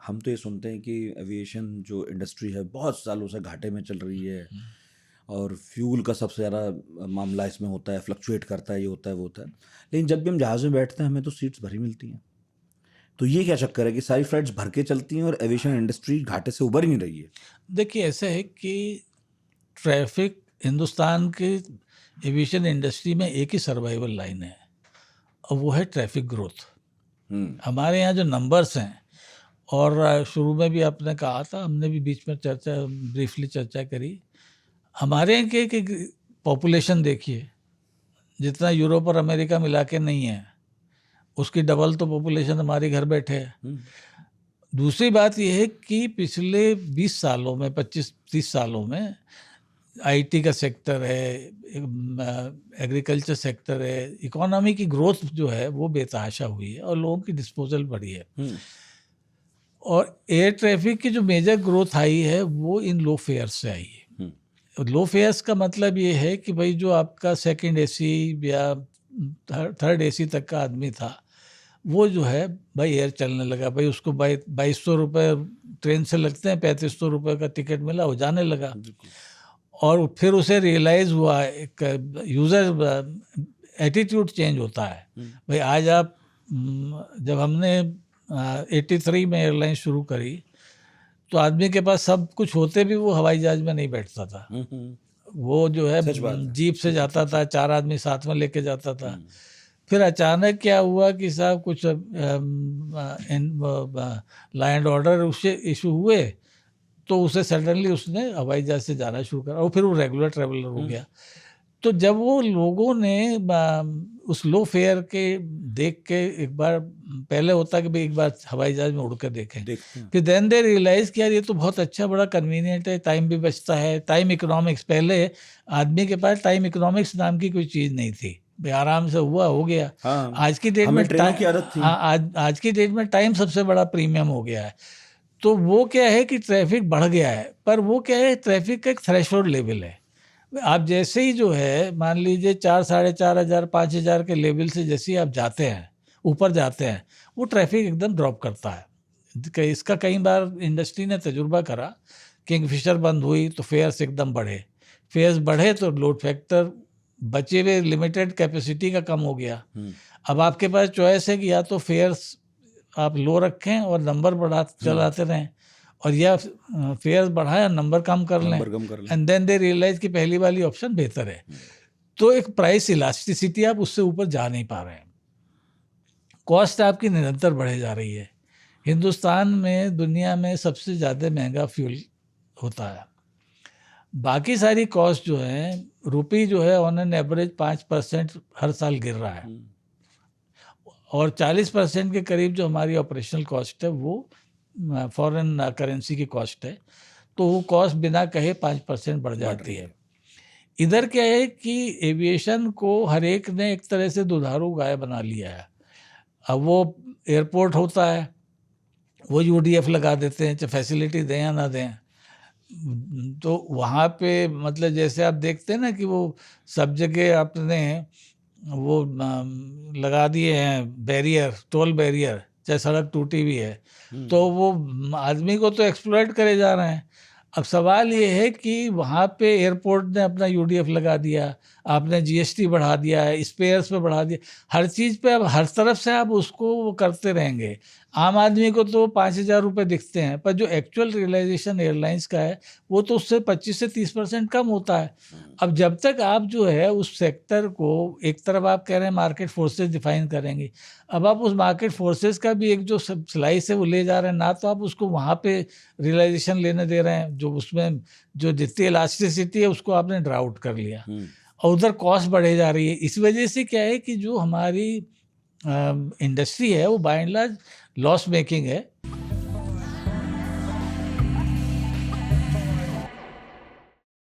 हम तो ये सुनते हैं कि एविएशन जो इंडस्ट्री है बहुत सालों से घाटे में चल रही है, और फ्यूल का सबसे ज़्यादा मामला इसमें होता है, फ्लक्चुएट करता है, ये होता है वो होता है। लेकिन जब भी हम जहाज़ में बैठते हैं हमें तो सीट्स भरी मिलती हैं। तो ये क्या चक्कर है कि सारी फ्लाइट्स भर के चलती हैं और एविएशन इंडस्ट्री घाटे से उबर ही नहीं रही है? देखिए, ऐसा है कि ट्रैफिक हिंदुस्तान के एविएशन इंडस्ट्री में एक ही सर्वाइवल लाइन है, और वो है ट्रैफिक ग्रोथ। हमारे यहाँ जो नंबर्स हैं, और शुरू में भी आपने कहा था, हमने भी बीच में ब्रीफली चर्चा करी, हमारे यहाँ के पॉपुलेशन देखिए, जितना यूरोप और अमेरिका मिला के नहीं है, उसकी डबल तो पॉपुलेशन हमारी घर बैठे है। दूसरी बात यह है कि पिछले 20 सालों में, 25-30 सालों में आईटी का सेक्टर है, एग्रीकल्चर सेक्टर है, इकोनॉमी की ग्रोथ जो है वो बेतहाशा हुई है और लोगों की डिस्पोजल बढ़ी है। और एयर ट्रैफिक की जो मेजर ग्रोथ आई है वो इन लो फेयर्स से आई है। लो फेयर्स का मतलब ये है कि भाई जो आपका सेकंड एसी या थर्ड एसी तक का आदमी था, वो जो है भाई एयर चलने लगा, भाई उसको 2200 रुपये ट्रेन से लगते हैं, 3500 रुपये का टिकट मिला, वो जाने लगा। और फिर उसे रियलाइज़ हुआ, एक यूज़र एटीट्यूड चेंज होता है। भाई आज आप, जब हमने 83 में एयरलाइन शुरू करी तो आदमी के पास सब कुछ होते भी वो हवाई जहाज में नहीं बैठता था। वो जो है जीप से जाता था, 4 आदमी साथ में लेके जाता था। फिर अचानक क्या हुआ कि साहब कुछ लैंड ऑर्डर उससे इशू हुए, तो उसे सडनली उसने हवाई जहाज से जाना शुरू करा और फिर वो रेगुलर ट्रेवलर हो गया। तो जब वो लोगों ने उस लो फेयर के देख के, एक बार पहले होता कि भाई एक बार हवाई जहाज में उड़ कर देखें, फिर देन दे रियलाइज कि यार ये तो बहुत अच्छा, बड़ा कन्वीनियंट है, टाइम भी बचता है। टाइम इकोनॉमिक्स, पहले आदमी के पास टाइम इकोनॉमिक्स नाम की कोई चीज़ नहीं थी, भाई आराम से हुआ हो गया। हाँ, आज की डेट में ट्रेनों की आदत थी। आज की डेट में टाइम सबसे बड़ा प्रीमियम हो गया है। तो वो क्या है कि ट्रैफिक बढ़ गया है, पर वो क्या है, ट्रैफिक का एक थ्रेशोल्ड लेवल है। आप जैसे ही जो है, मान लीजिए 4, 4,500, 5,000 के लेवल से जैसे ही आप जाते हैं, ऊपर जाते हैं, वो ट्रैफिक एकदम ड्रॉप करता है। इसका कई बार इंडस्ट्री ने तजुर्बा करा। किंगफिशर बंद हुई तो फेयर्स एकदम बढ़े, फेयर्स बढ़े तो लोड फैक्टर बचे हुए लिमिटेड कैपेसिटी का कम हो गया। अब आपके पास चॉइस है कि या तो फेयर्स आप लो रखें और नंबर चलाते रहें, और या फेयर्स बढ़ाएं, नंबर कम कर लें, एंड देन दे रियलाइज कि पहली वाली ऑप्शन बेहतर है। तो एक प्राइस इलास्टिसिटी, आप उससे ऊपर जा नहीं पा रहे हैं। कॉस्ट आपकी निरंतर बढ़े जा रही है। हिंदुस्तान में दुनिया में सबसे ज़्यादा महंगा फ्यूल होता है। बाकी सारी कॉस्ट जो है, रुपी जो है ऑन एन एवरेज 5% हर साल गिर रहा है, और 40% के करीब जो हमारी ऑपरेशनल कॉस्ट है वो फॉरेन करेंसी की कॉस्ट है। तो वो कॉस्ट बिना कहे 5% बढ़ जाती है। इधर क्या है कि एविएशन को हर एक ने एक तरह से दुधारू गाय बना लिया है। अब वो एयरपोर्ट होता है, वो यूडीएफ लगा देते हैं, चाहे फैसिलिटी दें या ना दें। तो वहाँ पे मतलब जैसे आप देखते हैं ना कि वो सब जगह आपने वो लगा दिए हैं बैरियर, टोल बैरियर, चाहे सड़क टूटी हुई है, तो वो आदमी को तो एक्सप्लॉइट करे जा रहे हैं। अब सवाल ये है कि वहाँ पे एयरपोर्ट ने अपना यूडीएफ लगा दिया, आपने जीएसटी बढ़ा दिया है, स्पेयर्स पे बढ़ा दिया, हर चीज़ पे अब हर तरफ से आप उसको वो करते रहेंगे। आम आदमी को तो 5,000 रुपये दिखते हैं, पर जो एक्चुअल रियलाइजेशन एयरलाइंस का है वो तो उससे 25 से 30% कम होता है। अब जब तक आप जो है उस सेक्टर को, एक तरफ आप कह रहे हैं मार्केट फोर्सेस डिफाइन करेंगे, अब आप उस मार्केट फोर्सेस का भी एक जो स्लाइस है वो ले जा रहे हैं, ना तो आप उसको वहाँ पे रियलाइजेशन लेने दे रहे हैं, जो उसमें जो जितनी इलास्टिसिटी है उसको आपने ड्राउट कर लिया, और उधर कॉस्ट बढ़े जा रही है। इस वजह से क्या है कि जो हमारी इंडस्ट्री है वो by and large loss making है।